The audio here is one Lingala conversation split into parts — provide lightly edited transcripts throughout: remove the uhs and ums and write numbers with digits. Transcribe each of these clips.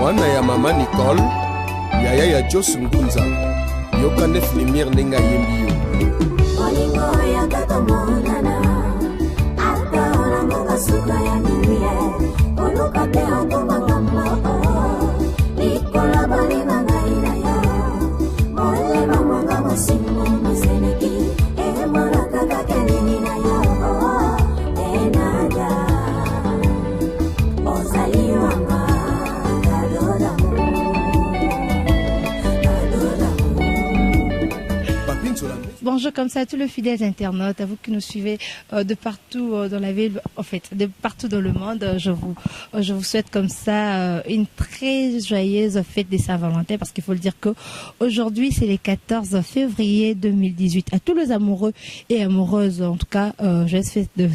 mwana ya mama Nicole yaya ya Jos Ngunza yoka nef lumière nenga yembi yo olingo ya tata monana atona ngoka suka ya niye oluka te okomanga ikola bali mangaina ya mole mamonga masimo maseneki e maraka kakelini na yo enada ozaliwanga. Bonjour comme ça à tous les fidèles internautes, à vous qui nous suivez de partout dans la ville, en fait, de partout dans le monde. Je vous souhaite comme ça une très joyeuse fête des Saint-Valentin, parce qu'il faut le dire que aujourd'hui c'est le 14 février 2018. À tous les amoureux et amoureuses, en tout cas, joyeuse fête de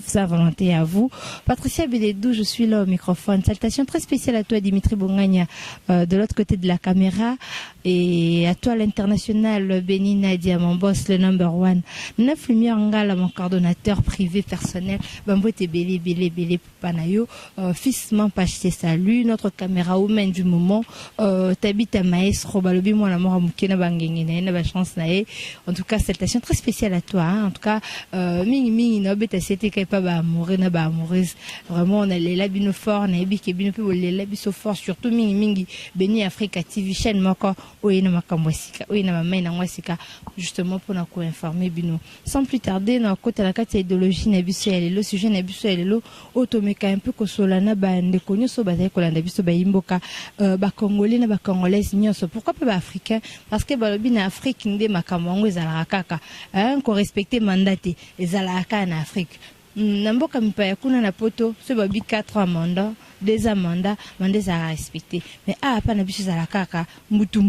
Saint-Valentin à vous. Patricia Bélédou, je suis là au microphone. Salutations très spéciales à toi Dimitri Bongagna de l'autre côté de la caméra, et à toi l'international Béni Nadia, mon boss, le number one. 9 lumières ngala, mon coordonnateur privé personnel. Bambote Bélé Panayo. Fils Mampaché, salut. Notre caméra woman du moment. Tabita Maestro, Balobi, moi, la mort Moukena Bangengene, na chance nae. En tout cas, salutations très spéciales à toi. Hein. En tout cas, Mingi, no beta c'était qu'il pas amoureuse, na amoureuse. Vraiment, on a les labino forts, on a ébiqué bino peu, les labiso forts, surtout Mingi, Béni Africa TV, chaîne moko, oye makamwasika, oye na mamaina mwasika, justement pour nous informer bino. Sans plus tarder, na côté la carte idéologie na biso ya lelo, sujet na biso ya lelo, otomeka un peu kosolana ba ndeko nyoso bazali kolanda biso ba imboka, ba congolais na ba congolaises nyoso. Pourquoi pas ba africain? Parce que balobi na Afrique nde makambo ezala kaka, hein, ko respecter mandate ezala kaka na Afrique. Namboka mipaya kuna na poto, ce babi 4 mandats, 2 mandats, mandats à respecter. Mais pas na biso zala kaka mbutu.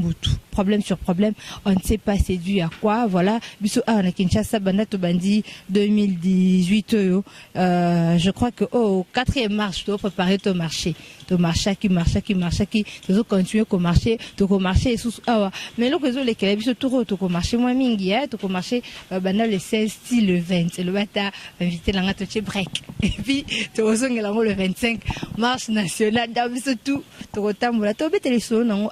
Problème sur problème, on ne sait pas c'est dû à quoi. Voilà, biso on a Kinshasa banda to bandi 2018 je crois que au 4e marche tu préparer ton marché. Ton marché qui tu dois continuer au marché, ton marché sous mais le réseau les kala biso tour to marché moi mingi to marché banda le 16 le 20 le bata invité la ngata break. Et puis tu osongela le 25 marche nationale da biso tout to tambola to betele so nango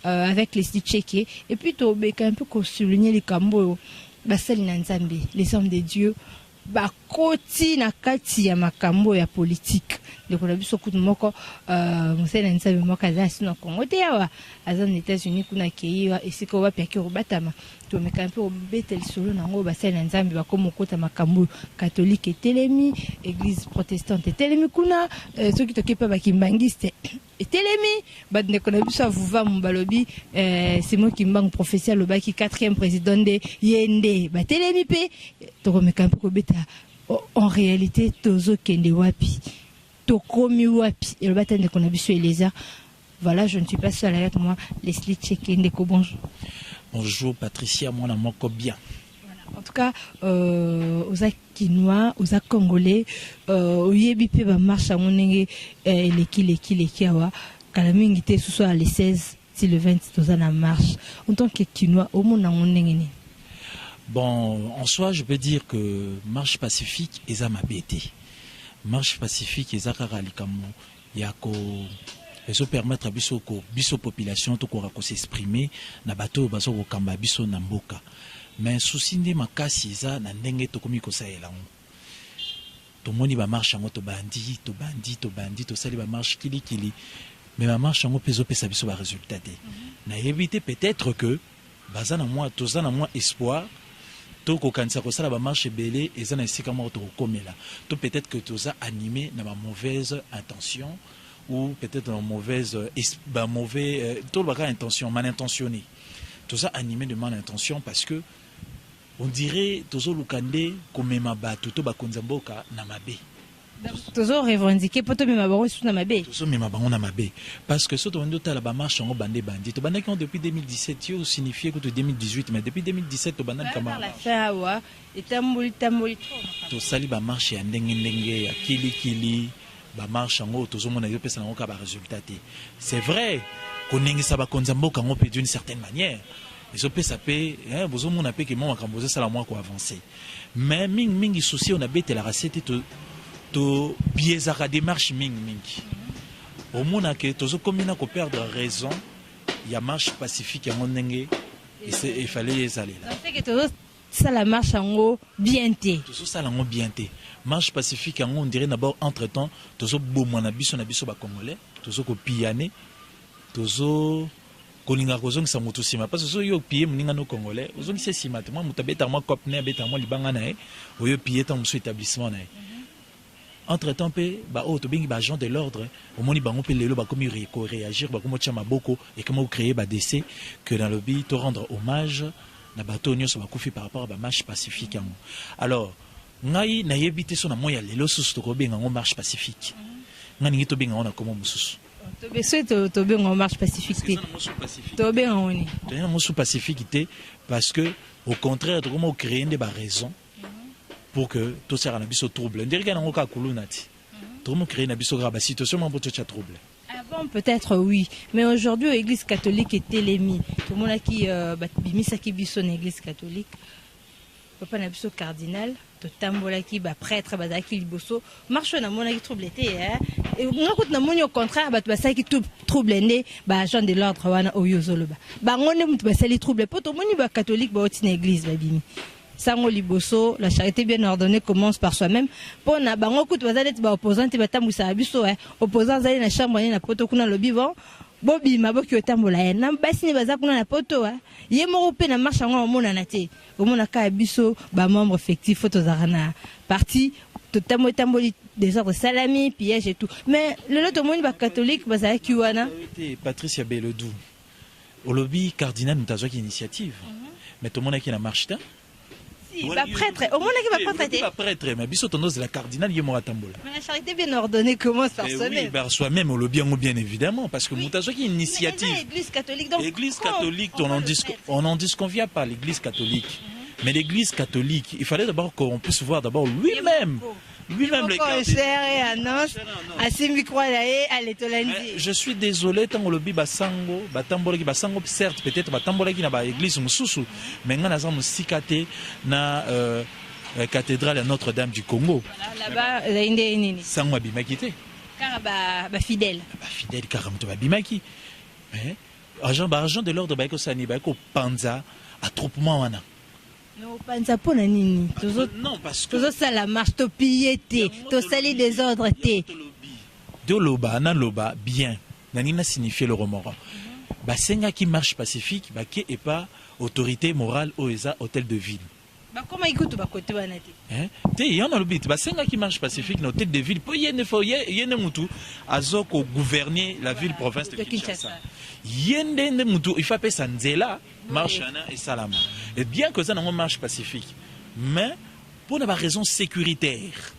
avec les tchéqués, et puis tu as un peu souligner les cambo basali na nzambe, les hommes de Dieu bakoti na kati ya makambo ya politique de ko biso kutu moko musena nzambe moko azasi na Congo te awa azana États-Unis kuna keiwa esiko ba piaki robatama to meka un peu betel solo nango basali na nzambe bakomo kota makambo catholique telemi, église protestante telemi kuna ceux qui t'occupent ba kimbangiste telemi ba ndeko na biso avuva mbalobi c'est moi qui mbang professeur le baki 4e président de Yende ba telemi pe to meka un peu beta en réalité tozo kende wapi tokomi wapi et le bata ndeko na biso Elisa. Voilà, je ne suis pas seule avec moi, Leslie Tchekendeko, bonjour. Bonjour Patricia, moi moko bien. Voilà. En tout cas, aux Akinois, aux Congolais, aux Yebipe ba marche à monenge leki awa kalamingi te ce soir le 16 si le 20 tozana marche. En tant que Kinois, au monde na monenge. Bon, en soi, je peux dire que marche pacifique est à ma bête. Marche pacifique est à Karalikamo. Yako et permettre à biso population to ko s'exprimer na bato baso ko kamba biso na mboka. Mais souci ndé makasi za na ndenge to komi ko saela. To moni ba marche ngo to bandi to sali ba marche kili. Mais ba marche ngo peso pesa biso ba résultat té. Na éviter peut-être que bazana moi tozana moi espoir to ko kanisa ko sala ba marche belé et za na sika mo to komela. To peut-être que toza animé na ba mauvaise intention ou peut-être en mauvaise intention, mal intentionné. Tout ça animé de mal intention parce que on dirait tozo lukande comme maba tout ba konzamboka na mabe. Tozo revendiquer poto mema bango sous na mabe. Tozo mema bango na mabe parce que soto ndota la ba marche ngo bande bandi to banda qui depuis 2017 yo signifié que 2018 mais depuis 2017 to banda kama la fawa etamboli to sali ba marche ya ndenge ya kili ba marche ngo tozomona yo pesa ngo ka ba résultat. C'est vrai qu'on n'engisa ba konzamboka ngo d'une certaine manière. Les OP ça peut hein bozomona pe que moi makamboza sala moi ko avancer. Mais mingi souci on a bête la recette to biaisera démarche mingi. au monde que tous comme na ko perdre raison il y a marche pacifique à mon ndenge il fallait les aller là c'est que tous ça la marche en haut bien té tous ça la bien té marche pacifique on dirait d'abord entre temps tous bomona biso na biso ba congolais tous ko pianer tous kolinga kozong sa mutu sima parce que yo pied muninga no congolais ozong se sima te moi mutabeta moi copne beta moi libanga na oyo pied dans mon établissement na entre temps pe ba o to bingi ba agent de l'ordre au moni bango pe lelo ba comme réagir ba comme tchama boko et comment créer ba décès que dans le but to rendre hommage na bato nyonso ba kufi par rapport à ba marche pacifique alors ngai na yebite so na moya lelo susu to ko benga ngo marche pacifique ngani to benga ona comme mususu to benga marche pacifique to benga oni to na musu pacifique parce que au contraire to comment créer des ba raisons pour que tout ça na biso trouble ndiri kana ngoka kulunati to mo créer na biso grave situation mo boto cha trouble. Avant peut-être oui, mais aujourd'hui l'église catholique était l'émi. Tout le monde qui bimisa qui biso l'église catholique. Papa na biso cardinal, to tambola qui prêtre bazaki liboso, marche na mona qui trouble été et ngakut na moni au contraire ba ça qui trouble né ba agent de l'ordre wana oyozolo ba ngone mutu ba sali trouble poto moni ba catholique ba oti na église ba bimi. Sango liboso, la charité bien ordonnée commence par soi-même. Pour na bango kutu bazali ti ba opposant ti batambusa biso opposant zali na chambre na poto kuna lobi bon bobi maboki otambola na basi ni baza kuna na poto ye moko pe na marche ngo mona na te omona ka biso ba membre effectif photo zarana parti totambo tamboli des ordres salami piège et tout mais le lot monde ba catholique bazali ki wana Patricia Beledou au lobby cardinal mutazo ki initiative mais tout le monde qui na marche ta si ba prêtre au monde qui va prêtre pas prêtre mais biso tonos la cardinal ye mora tambola mais la charité bien ordonnée commence par soi-même oui par soi-même au lobby bien évidemment parce que mutazo qui initiative l'église catholique donc l'église catholique on en disconvient pas l'église catholique mais l'église catholique il fallait d'abord qu'on puisse voir d'abord lui-même le je suis désolé tant le bi basango batambola ki basango certes peut-être batambola ki na ba église mususu mais ngana za musikate na cathédrale à Notre-Dame du Congo là-bas inde nini sango abimaki te car ba fidèle car muto abimaki mais argent de l'ordre ba ko sani ba ko panza attroupement wana. Non, parce que tout ça la marche, to piller, to salir des ordres, de loba, na loba, bien. Nanina signifie le remords. Basenga qui marche pacifique, bah qui est pas autorité morale au hôtel de ville. Bah comment écoute ba côté banate? Te y en a le bit. Basenga qui marche pacifique, hôtel de ville. Pour y ne mutu, azoko gouverner la ville province de Kinshasa. Yende mutu, il faut appeler ça nzela. Marche et salama. Et bien que ça n'a pas marche pacifique, mais pour une raison sécuritaire,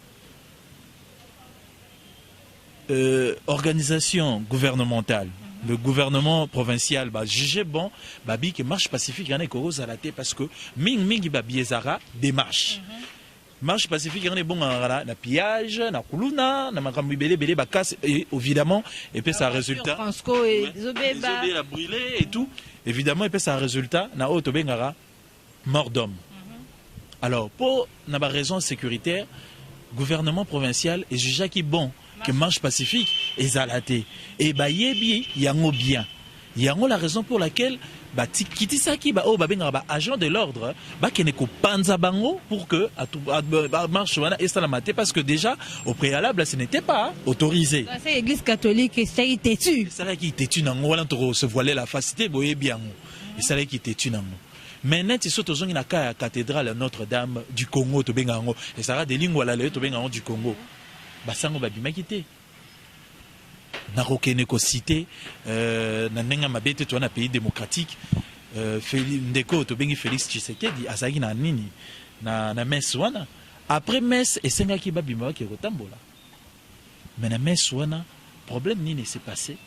organisation gouvernementale, le gouvernement provincial va juger bon, babi que marche pacifique y en a cause à la tête parce que ming babiezara démarche. Marche pacifique y en a bon na pillage, na kuluna, na makambi belé bakas et évidemment et puis ça résultat. Franco et la brûlé et tout. Évidemment, et puis ça a un résultat, na auto bengara mort d'homme. Alors, pour na raison sécuritaire, gouvernement provincial et juge qui bon que marche pacifique et zalaté et ba yebi yango bien. Yango la raison pour laquelle ba tikiti saki ba o ba bengara ba agent de l'ordre ba kene ko panza bango pour que marche wana et ça la maté parce que déjà au préalable ce n'était pas autorisé. C'est l'église catholique et ça était tu. C'est là qui était tu nango wala to se voiler la facité boye bien. Et ça là qui était tu nango. Maintenant tu sautes aux na cathédrale Notre-Dame du Congo to bengango et ça ra des lignes wala le to bengango du Congo. Ba sango ba bimakité. Na rokene ko cité na nenga mabete to na pays démocratique ndeko to bengi Félix Tshisekedi azaki na nini na messe wana après messe esenga ki babima ki kotambola mais na messe wana problème nini s'est passé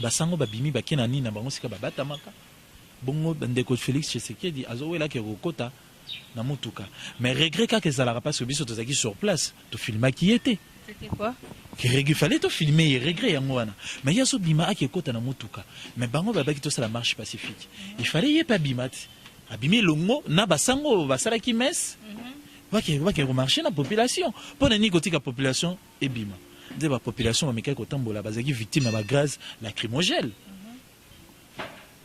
basango babimi bakena nini na bango sika babatamaka bongo ndeko Félix Tshisekedi azowela ki kokota na mutuka mais regret ka kezala parce que biso tozaki sur place to filma qui était. C'était quoi? Il fallait tout filmer et regret yangoana. Mais il y a ce bima qui est côté na mutuka. Mais bango baba qui tout ça la marche pacifique. Il fallait y pas bimat. Abimé longo na basango basala ki mes. Va que marcher na population. Pour nani côté la population et bima. de la population américaine qui est victime de la gaz lacrymogène.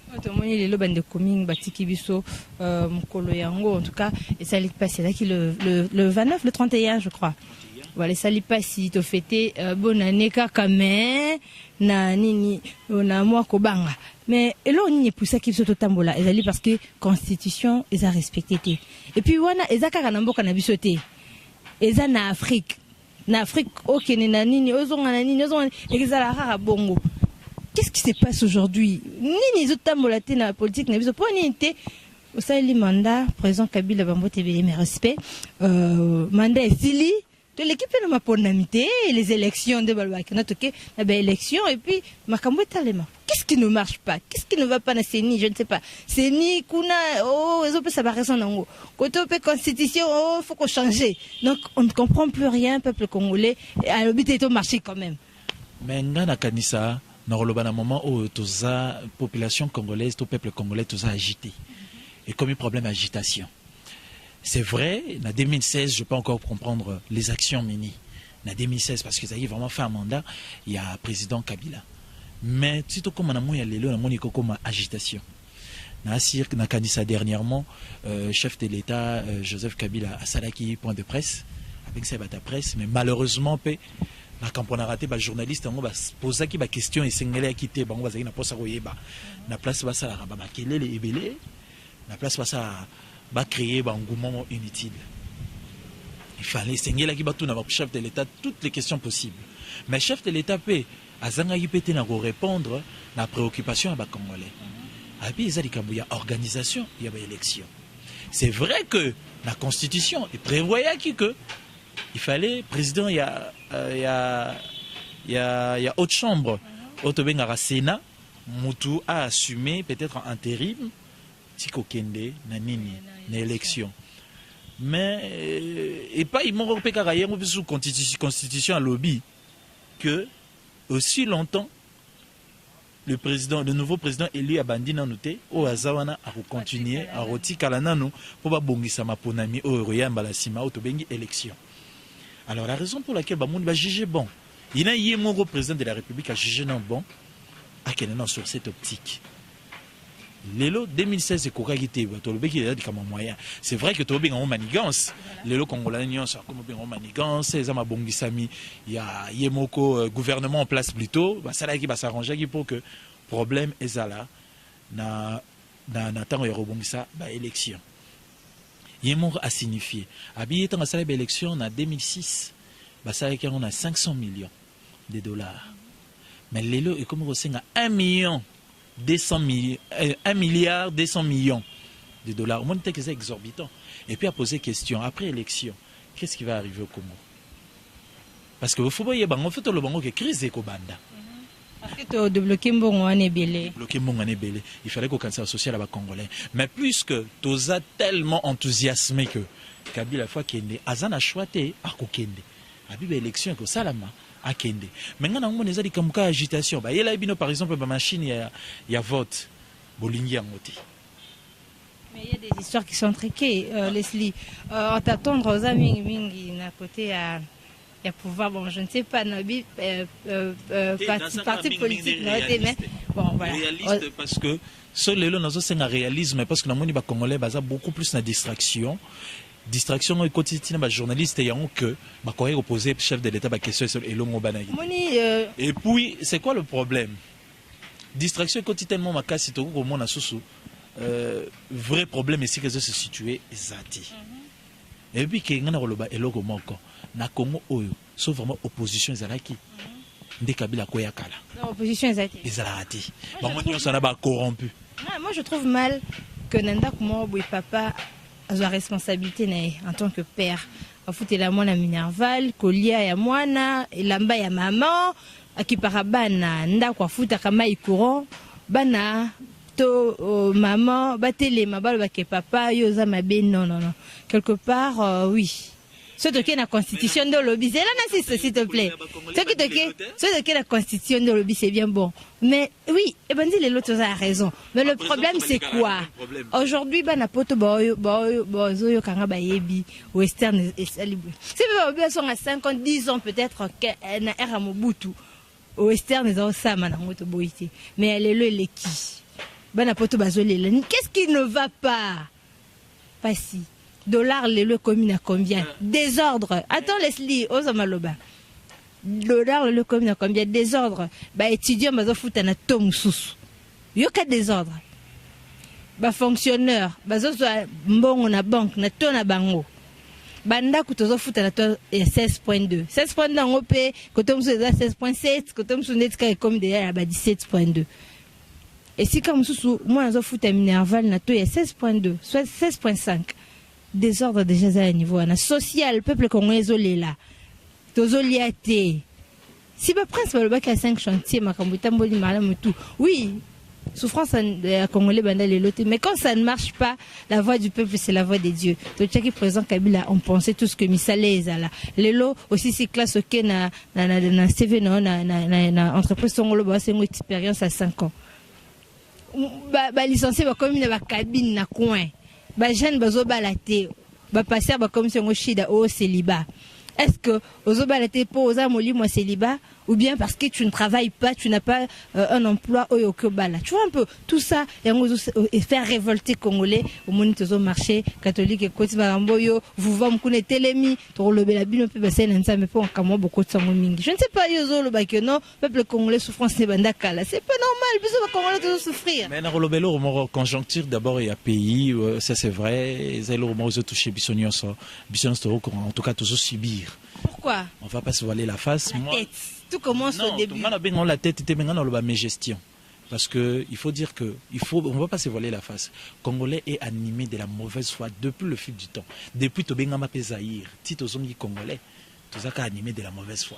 En tout cas, et ça allait passer là le 29, le 31, je crois. Voilà, ça allait passer, tu fêté bonne année kakame na nini na moi kobanga. Mais là on y est pour ça qu'il se tambola. Et parce que constitution ils a respecté. Et puis wana ezaka kanamboka na bisoté. Eza na Afrique. Na Afrique OK na nini ozonga na nini ozonga ezala rara bongo. Qu'est-ce qui se passe aujourd'hui? Nini zotambola te na politique na biso pour nité au sali mandat président Kabila Bambote Bele mes respects mandat esili de l'équipe de ma ponamité les élections de Balbaki notre OK élection et puis makambo talema. Qu'est-ce qui ne marche pas? Qu'est-ce qui ne va pas na CENI? Je ne sais pas. CENI kuna oh ils ont pas ça raison nango. Côté constitution oh faut qu'on change. Donc on ne comprend plus rien peuple congolais à l'obité au marché quand même. Mais ngana kanisa dans le moment où toute la population congolaise, tout le peuple congolais, tout ça agité. Et comme un problème d'agitation. C'est vrai, en 2016, je peux encore comprendre les actions mini. En 2016, parce qu'ils avaient vraiment fait un mandat, il y a le président Kabila. Mais tout comme on a eu comme agitation. Dans Kanissa dernièrement, chef de l'État, Joseph Kabila, a salaki point de presse, avec sa presse, mais malheureusement, quand on a raté les journalistes, on va poser des questions et s'engager à quitter. On va dire na place na place ça ba kelele ebele na place ça ba créer un engouement inutile. Il fallait s'engager qui ba tout na chef de l'État toutes les questions possibles. Mais chef de l'État peut azanga yipete na répondre na préoccupation à ba congolais. Abi ezali kambuya organisation ya ba élection. C'est vrai que la constitution il prévoyait que il fallait président il y a haute chambre autobenga Sénat Moutou a assumé peut-être en intérim tiko kende na nini na élection mais et pas ils m'ont repéré carrière sous constitution à lobby que aussi longtemps le nouveau président élu a bandi noté au azawana a continuer à roti kalanano pour ba bongisa maponami au royamba la sima autobengi élection. Alors la raison pour laquelle Bamoun va juger bon, il y a un président de la République à juger non bon, à quel moment sur cette optique. L'élo 2016 c'est corrigé, c'est vrai que tu as bien manigance. L'élo congolais c'est comme bien manigance, c'est ma bongisami, il y a un gouvernement en place plutôt, ça là qui va s'arranger pour que problème est là, na temps il y rebongisa élection. Yemor a signifié. Habillé dans la élection en 2006, on a 500 millions de dollars. Mais l'élo est comme on a 1 milliard 200 millions de dollars. Au moins, c'est exorbitant. Et puis à poser question, après élection, qu'est-ce qui va arriver au Congo? Parce que vous voyez, on fait le Bango qui est crise de Kobanda. Il fallait qu'au cancer social à Congolais. Mais puisque tu as tellement enthousiasmé que Kabila la fois Kende, Azan a choisi à Kokende. A bibe élection que Salama à Kende. Maintenant on est allé comme cas agitation. Bah il y a par exemple ma machine il y a vote Bolingi Angoti. Mais il y a des histoires qui sont triquées, Leslie. On t'attend aux amis mingi à côté à pouvoir, bon, je ne sais pas, parti politique, mais bon, voilà. Réaliste parce que seul les lois c'est un réalisme parce que dans le monde congolais basa beaucoup plus na distraction et quotidienne ba journaliste ayant que ba quoi opposé chef de l'État ba question sur elongo banagi. Et puis c'est quoi le problème? Distraction quotidiennement ma casse to ko mona susu vrai problème ici que se situer zati. Et puis que ngana koloba eloko moko na Congo oyo sauf vraiment opposition ezalaki nde Kabila koya kala opposition ezalaki bango nyonso na ba corrompu. Moi je trouve mal que nanda kuma boy papa a la responsabilité en tant que père a foutu la mwana minerval kolia ya mwana elamba ya maman akipara bana nda kwa futa kama courant bana to maman batelema balo ba ke papa yo za mabe non quelque part oui Ce qui est la constitution de lobby, c'est là, s'il te plaît. Ce qui est la constitution de lobby, c'est bien bon. Mais oui, et ben dit les autres ont raison. Mais le problème, c'est quoi? Aujourd'hui, ben na poto boyo kanga bayebi western et salibwe. C'est bien sont à 50, 10 ans peut-être na era Mobutu. Western ils ont ça na moto boité. Mais elle est le qui? Ben na poto bazolé. Qu'est-ce qui ne va pas? Pas si. Dollar le commune à combien? Désordre. Attends, Leslie, Ozamaloba. Dollar le commune à combien? Désordre. Bah, étudiant, bah, fout un atome sous. Yoka désordre. Bah, fonctionnaire. Bah, bon, na banque, na ton na bango. Banda, kutozo fout un atome 16.2. 16.2 en OP, kotom sous 16.7, kotom sous netka et comme derrière, bah, 17.2. Et si comme sous, moi, je fout un minerval, na to, il y a 16.2, soit 16.5. Désordre déjà à un niveau social, peuple congolais là. Tozoliate. Si le prince va le bac à 5 chantiers, oui, souffrance à Congolais bandal et l'autre. Mais quand ça ne marche pas, la voix du peuple, c'est la voix des dieux. Donc, chaque président Kabila, on pensait tout ce que Missalé est là. Les lots aussi, c'est classe ok, na CV, na entreprise Songolo, c'est une expérience à 5 ans. Licencié, comme une cabine, na coin. Jeune bazo balate ba passer ba comme si on chida au célibat. Est-ce que aux balate pour aux amoli moi célibat ou bien parce que tu ne travailles pas, tu n'as pas un emploi au Yokobala. Tu vois un peu tout ça et faire révolter Congolais au monitozo marché catholique et côté Baramboyo, vous va me connaître telemi pour le belabino peut passer n'ensemble mais pour comment beaucoup de sango mingi. Je ne sais pas yozo le bac non, peuple congolais souffrance nebandaka là, c'est pas normal, plus on va Congolais toujours souffrir. Mais dans le bello conjoncture d'abord il y a pays, ça c'est vrai, zelo mo zo toucher bisonioso en tout cas toujours subir. Pourquoi? On va pas se voiler la face. Moi tout commence au début. Non, la tête était maintenant dans mes gestion. Parce que il faut dire que on ne va pas se voiler la face. Congolais est animé de la mauvaise foi depuis le fil du temps. Depuis Tobengama Pesaïr, Tito Zongi Congolais, tout ça animé de la mauvaise foi.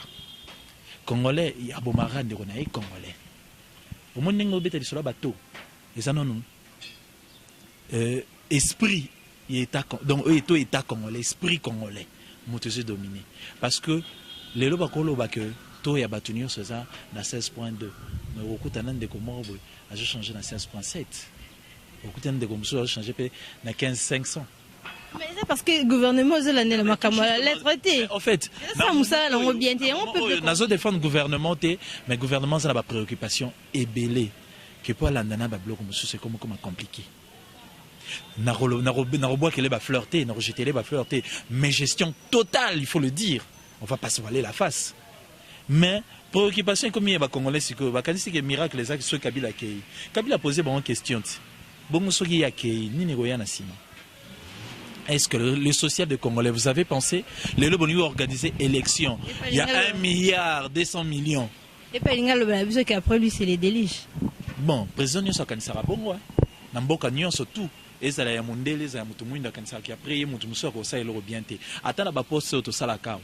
Congolais, il y a Bomara de Ronaï Congolais. Au monde n'engo bête sur la bateau. Et ça non. Esprit, donc eux et état congolais, esprit congolais, montez dominé. Parce que les lobakolo que to ya batunio ça na 16.2 mais au coup tanan de comment a changé na 16.7 au coup tanan de comme ça a changé na 15.500 mais c'est parce que le gouvernement de l'année la makamala lettre T en fait ça moussa on bien on peut nazo défendre gouvernement T mais gouvernement ça la préoccupation est belé que pour l'andana ba bloc comme c'est comme compliqué na robois qu'elle va flirter na rejeter les va flirter mais gestion totale il faut le dire. On va pas se voiler la face. Mais, préoccupation comme il y a des Congolais, c'est que miracle, les actes sur Kabila Kei. Kabila a posé une question. Bon, ce qui y a Kei, ni Négoya Nassima. Est-ce que le social des Congolais, vous avez pensé, les lobes ont organisé élection. Il y a 1 milliard, 200 millions. Et puis, il y a le qu'après lui, c'est les déliges. Bon, président Nyon Sakanisara Bongo, Namboka Nyon surtout. Et ça, il y a Mondele, il y a Moutoumouinda Kanisara qui a prié, Moutoumoussa, qui a bien été. Attends, la poste au Salakao.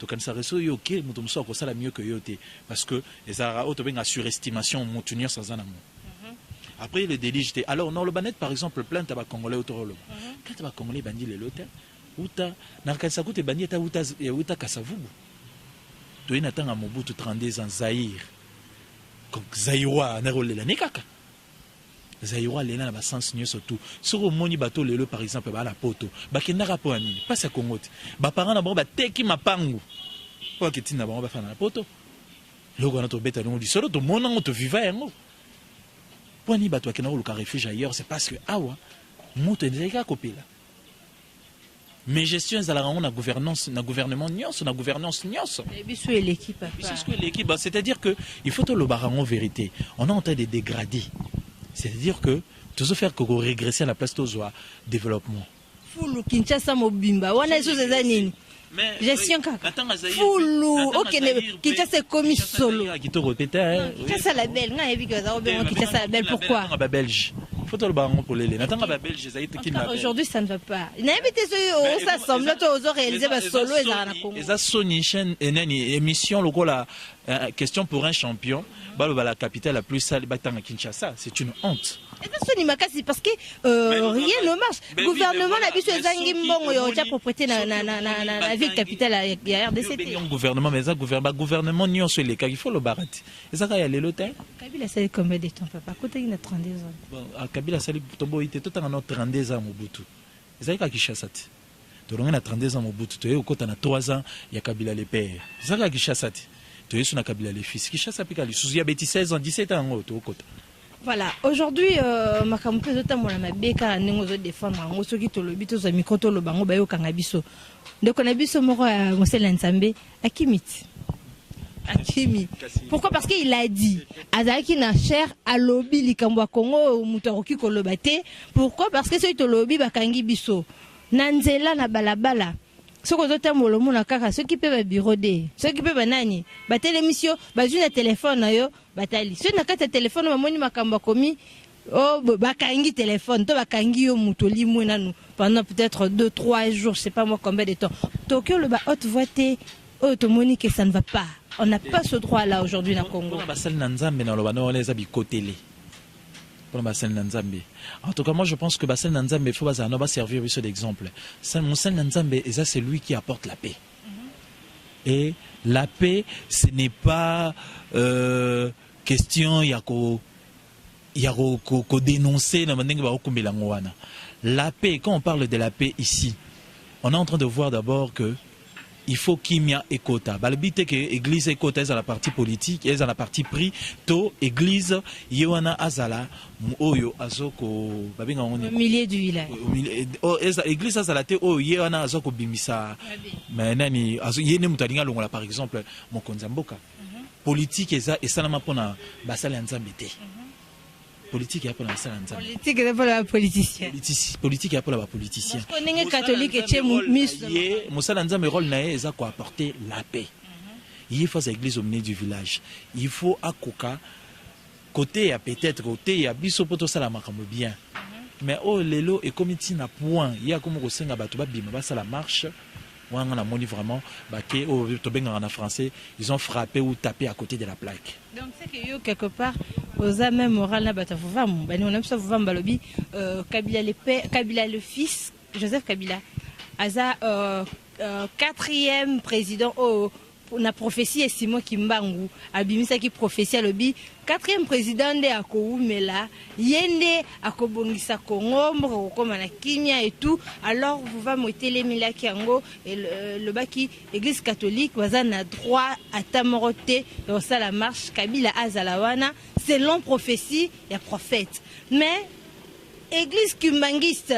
Donc, quand ça ressort, il y a Moutoumoussa, qui a mieux que Yoté. Parce que les Arabes ont une surestimation, Moutounir sans un amour. Après, les délits, alors, dans le Banet, par exemple, plein de Congolais autour de l'eau. Quand tu Congolais bandit les lots, Outa, Narkasakou, tu bandit à Outa Kassavubu. Tu es à Mobutu 32 ans, Zahir. Zaïwa, Narole, la Nekaka. Zaïwa, les gens, sens mieux surtout. Sur le moni bateau, le par exemple, la poto. Bakenda rapport à ni, pas sa Congo. Parents d'abord, teki ma pangu. Pour que tu n'as pas fait la poto. Le gars, notre bête à nous, du solo, tout le monde, on te vivait, hein. Pour ni bateau, qui n'a pas refuge ailleurs, c'est parce que, ah ouais, moi, tu es déjà copié là. Mais gestion, c'est la gouvernance, la gouvernement nions, la gouvernance nions. Et l'équipe. C'est-à-dire que il faut tout le baron en vérité. On est en train de dégrader. C'est-à-dire que tout se faire que régresser à la place de développement. Foulou Kinshasa Mobimba, on a sous ces années. Gestion kaka. Foulou, ok, Kinshasa commis solo. Kinshasa la belle, n'a vu que ça Kinshasa la belle, pourquoi? Belge. Il faut tout le baron pour les. N'attends pas belge, aujourd'hui ça ne va pas. N'invite ça semble toi aux réaliser solo et ça Sony chaîne émission le là question pour un champion, la capitale la plus sale, à Kinshasa, c'est une honte. Parce que rien ne marche. Le gouvernement n'a plus de propriété dans la ville capitale de la RDC. Le gouvernement, mais le gouvernement n'y a pas les cas, il faut le barrer. Et ça, il y a l'hôtel. Kabila, ça fait combien de temps, papa? Quand il a 32 ans. Kabila, ça fait tout le temps 32 ans, Mobutu. Et ça, il y a Kinshasa. Tu as 32 ans, Mobutu. Tu as 3 ans, il y a Kabila les pères. C'est ça, il y a Kinshasa. Tu as Kabila les fils. Kinshasa, il y a 16 ans, 17 ans, voilà, aujourd'hui, ma campagne de mon amabeka n'engo défendre en osso qui tolobi to micro to lobango bayo kangabiso. Donc on a biso moko Mosela Nzambe Akimi. Pourquoi? Parce qu'il a dit azaki na cher à lobby likambo Congo mutaroki kolobate. Pourquoi? Parce que ce to lobby bakangi biso. Nanzela na balabala. Ce qu'on entend au monde kaka ceux qui peuvent biroder, ceux qui peuvent banani, ba télémission, ba juna téléphone yo, batali. Ceux na kata téléphone mamoni makamba komi, oh bakangi téléphone, to bakangi yo mutoli mwenanu pendant peut-être 2-3 jours, je sais pas moi combien de temps. Tokyo le ba haute voité, oh to moni que ça ne va pas. On n'a pas ce droit là aujourd'hui dans Congo. Basel Nzambe na loba no les abi kotele. En tout cas, moi je pense que Basel Nzambe, il faut servir d'exemple. Basel Nzambe, c'est lui qui apporte la paix. Et la paix, ce n'est pas question il y a qu'au dénoncer. La paix, quand on parle de la paix ici, on est en train de voir d'abord que il faut qu'il y ait écota. Balbite que l'église écota est dans la partie politique, est dans la partie prix. To église Yohana Azala, Oyo Azoko, au milieu du village. Église Azala te o Yohana Azoko bimisa. Mais nani yene mutalinga longola par exemple Mokonzamboka. Politique et ça n'a pas pona basala nzambete. Politique est pour la politique est pour la politicien. Politique est pour la politicien. Parce qu'on est catholique et musulman. Moussa Nzambe rôle nae quoi apporter la paix. Il faut l'église au milieu du village. Il faut à Koka côté à peut-être côté à biso poto ça la makambo bien. Mais oh lelo et comme il n'a point, il y a comme au senga batuba bima ça la marche. On a moni vraiment baké au en français, ils ont frappé ou tapé à côté de la plaque. Donc c'est que yo quelque part aux âmes morales na batafuvam, bani on aime ça fuvam balobi Kabila le père, Kabila le fils, Joseph Kabila aza 4e président au na prophétie et Simon Kimbangu abimisa ki prophétie lobi 4e président de akoumela yende akobongisa Congo moko koma na kimia et tout. Alors vous va motele milaki yango et le baki église catholique baza na droit à tamorote dans ça la marche Kabila azalawana selon prophétie et prophète. Mais église kimbangiste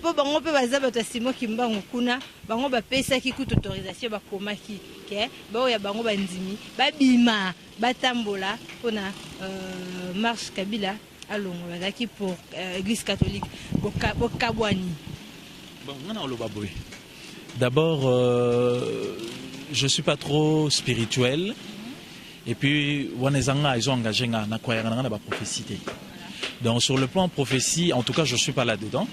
po bango pe baza bato Simon Kimbangu kuna bango ba pesa ki toute autorisation ba komaki ke ba ya bango bandimi ba bima batambola pona marche Kabila alongo bazaki pour église catholique bokabwani. Bon on a le baboy. D'abord je suis pas trop spirituel et puis wanezanga ils ont engagé na croire na ba prophétie. Donc sur le plan prophétie en tout cas je suis pas là-dedans.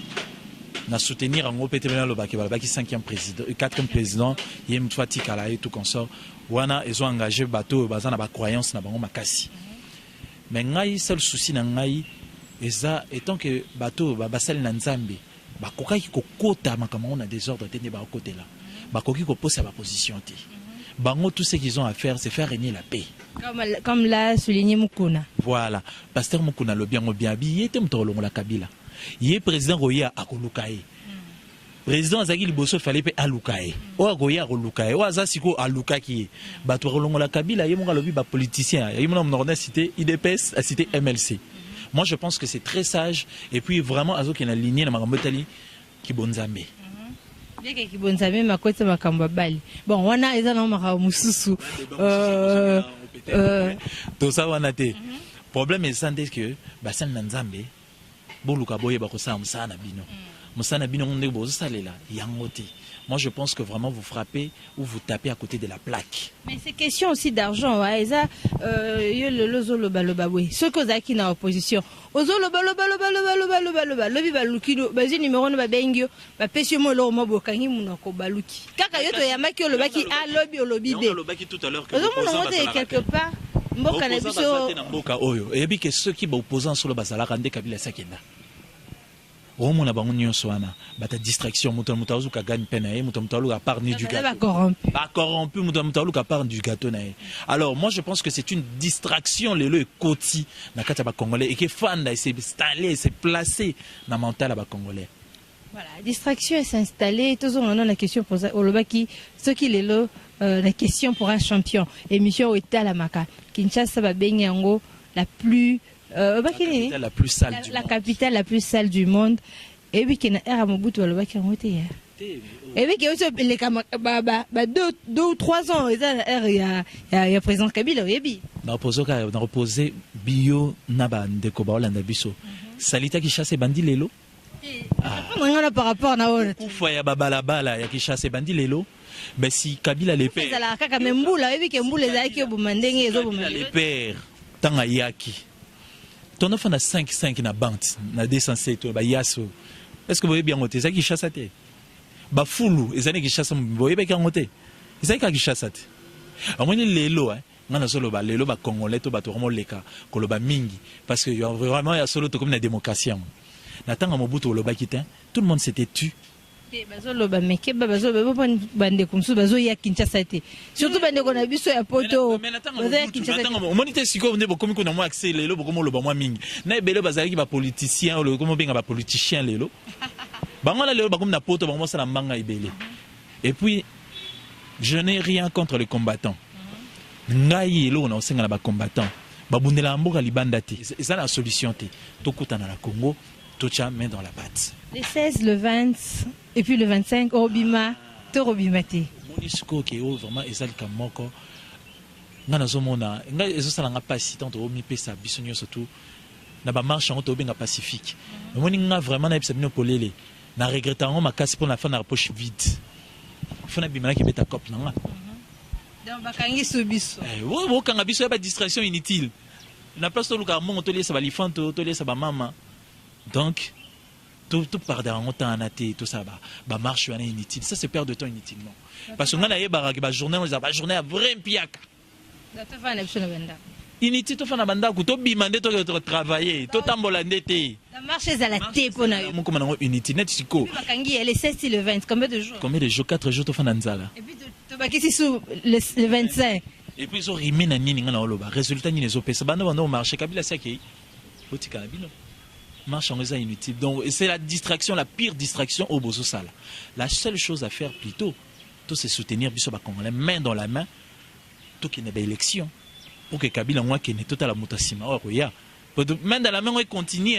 Na soutenir en gros le baki 5e président 4e président yem twati kala et tout consort wana ils ont engagé bateau bazana ba croyance na bango makasi mais ngai seul souci na ngai eza étant que bateau basal na nzambe bakokaki kokota makambo na désordre tene ba côté là bakoki ko poser ba position té bango tout ce qu'ils ont à faire c'est faire régner la paix comme l'a souligné Mukuna. Voilà pasteur Mukuna lo bien habillé te mtolongo la Kabila. Il est président Roya à Kolukae. Président Azaki Liboso fallait payer à Lukae. Ou à Goya à Lukae. Ou à Zasiko à Lukaki. Batouarolongo la Kabila, il y a mon lobby politicien. Il y a mon cité IDPS, à cité MLC. Moi je pense que c'est très sage. Et puis vraiment, Azo qui est aligné dans ma Motali qui bonzame. Bien que bonzame, ma côte ma kambabali. Bon, on a les anamara mususu. Tout ça, on a été. Problème est que Bassan Nanzambe. Boluka boye bako sa msana bino Moussana bino nde bozo salela yangote. Moi, je pense que vraiment vous frappez ou vous tapez à côté de la plaque. Mais c'est question aussi d'argent. Ouais. Ça, ce que Zaki na opposition. Ozo loba loba loba loba loba loba loba lobi baluki do bazi numéro no babengio ba pesio mo lo mo bokangi muna ko baluki. Kaka yoto ya maki lobaki a lobi olobi de. Lobaki tout à l'heure que ozo mo quelque part mboka na biso mboka oyo. Et bien que ceux qui ba opposants sur le bazala rande Kabila sakenda. Romo na bango nyonso wana bata distraction muto mutazu ka gagne peine et muto mutalu à part ni du gâteau. Ba corrompu muto mutalu à part du gâteau na. Alors moi je pense que c'est une distraction lelo e koti na kata ba congolais et que fan da s'est installé, s'est placé na mental ba congolais. Voilà, distraction est s'installer, tous on a la question pour ça olobaki ceux qui lelo la question pour un champion émission Eta la Maka Kinshasa ba bengi yango la plus la plus sale du monde. La capitale la plus sale du monde. Et puis qu'il y a un Mobutu à l'Oba qui a été. Et puis qu'il y a aussi les 2 ou 3 ans, il y a président Kabila. On a reposé bio naba de Koba Olanda Biso. Salita qui chasse bandi lelo. Par rapport à Naola. Oufwa ya babalabala ya qui chasse bandi lelo. Mais si Kabila les pères. Les pères. Tanga yaki. Ton enfant a 5 na bande, na 207 ba yaso. Est-ce que vous voyez bien ngote ça qui chasse te? Ba fulu, ezane qui chasse vous voyez bien ngote. Ezane qui chasse te. Amoni lelo ngana solo ba lelo ba congolais to ba to vraiment leka koloba mingi parce que vraiment ya solo to comme la démocratie. Na tanga Mobutu loba kitin, tout le monde s'était tu. Bazoloba meke bazoba bande kumsu bazo ya Kinshasa te surtout bande kona biso ya poto bazo ya Kinshasa monite siko nde bokomi kuna mo accès lelo bokomo loba mwa mingi na ebele bazalaki ba politicien o komo benga ba politicien lelo bango la lelo bakomi na poto bango sala mbanga ebele et puis je n'ai rien contre les combattants ngai elo na osenga na ba combattants babundela mboka libanda te eza la solution te tokutana na Congo tocha main dans la pâte. Les 16, le 20 et puis le 25, Obima, Torobimate. Monisco qui est vraiment ezali kamoko. Ngana zomona, nga ezosala nga pasi tant o mi pesa bisonyo surtout na ba marche en tobenga pacifique. Moni nga vraiment na ebisa bino polele. Na regrettant makasi pour la fin na poche vide. Fona bimana ki beta cop nanga. Donc bakangi subiso. Wo kanga biso ba distraction inutile. Na place to luka mongo to lesa ba lifanto to lesa ba mama. Donc, tout part dans le temps, tout ça, bah marche inutile. Ça, c'est perdre de temps inutilement. Parce que nous avons une journée, on a une journée à vrai piaka. Inutile, tu fais un banda, tu bimandes, tu travailler, tu t'embolles. La marche est à la tête pour nous. Comment on a inutile, net psycho. Les 16 et le 20, combien de jours? Combien de jours? 4 jours, tu fais un nzala. Et puis, tu vas quitter sous le 25. Et puis, ils ont rimé na nini ngana oloba. Résultat, ni les opé. Ça bande au marché. Kabila Saki. Faut y aller. Marche en réseau inutile. Donc, c'est la distraction, la pire distraction au Bozo Sala. La seule chose à faire plutôt, c'est soutenir Bissot Congolais, main dans la main, tout qu'il y ait des élections. Pour que Kabila moi qui n'est total à Moutassima, main dans la main, on continue.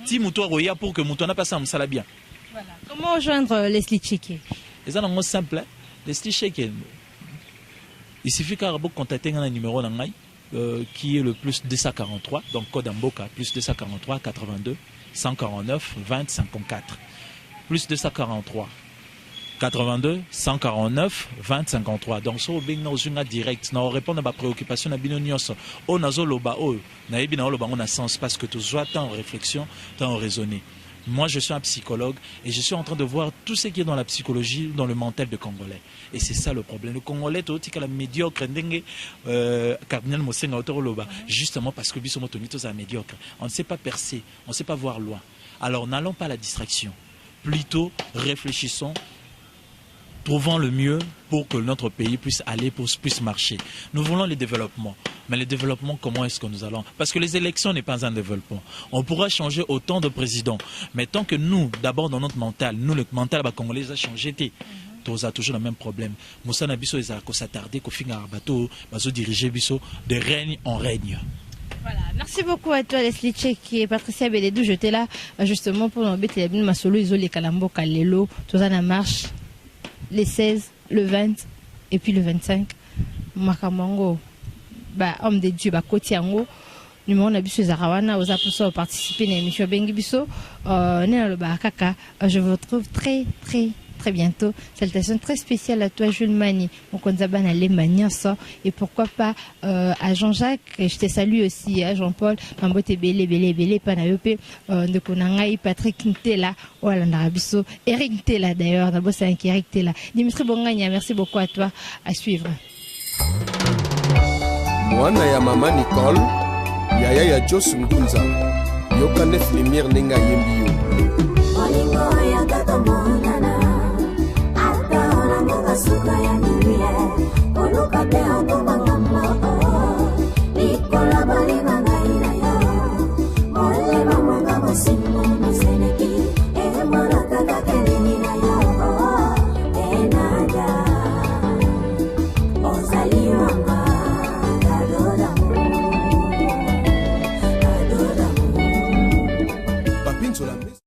Si Moutoua Roya pour que Moutoua n'a pas ça, on bien. Voilà. Comment rejoindre Leslie Tcheke? C'est un mot simple. Leslie Tcheke, il suffit qu'à contacter un numéro dans qui est le plus 243, donc code Mboka, plus 243 82 149 20 54. Plus 243 82 149 20 53. Donc, si vous avez direct, vous répondre à ma préoccupation, on a un sens parce que tout soit en réflexion, en raisonner. Moi, je suis un psychologue et je suis en train de voir tout ce qui est dans la psychologie, dans le mental des Congolais. Et c'est ça le problème. Le Congolais, c'est la médiocre, justement parce que est médiocre. On ne sait pas percer, on ne sait pas voir loin. Alors, n'allons pas à la distraction. Plutôt, réfléchissons. Trouvons le mieux pour que notre pays puisse aller, puisse marcher. Nous voulons le développement. Mais le développement, comment est-ce que nous allons? Parce que les élections n'est pas un développement. On pourra changer autant de présidents. Mais tant que nous, d'abord dans notre mental, nous, le mental congolais a changé, on a toujours le même problème. Moussa Nabiso, ils ont s'attarder, qu'on finit à bateau, bateau diriger Bisso, de règne en règne. Voilà, merci beaucoup à toi Leslie Tcheke et Patricia Beledou. J'étais là justement pour embêter les bines Masolo, ils ont les Kalambo, Kalelo, tout ça en marche. Les 16, le 20 et puis le 25, Makamango, homme de Dieu, Kotiango, numéro na biso zarawana oza poso participer na émission bengi biso ne le bakaka. Je vous retrouve très bientôt. Salutations très spéciales à toi Jules Mani, mon konzaba na Lemania ça, et pourquoi pas à Jean-Jacques, je te salue aussi à Jean-Paul, Mambote belé panayope de konangai Patrick Ntela, voilà narabiso, Eric Ntela d'ailleurs, d'abord c'est un Eric Ntela. Dimitri Bongania, merci beaucoup à toi, à suivre. Mwana ya mama Nicole, yaya ya Jos Ngunza, yokane filimier nenga yembi yo. Suka ya niye, oluka te angoma ngamba oh, nikola bali mangaina yo, mole mamanga mosimu maseneki, mara kaka kelini na yo, enada, ozali wanga, kadoda mu. Papin sur la mesa.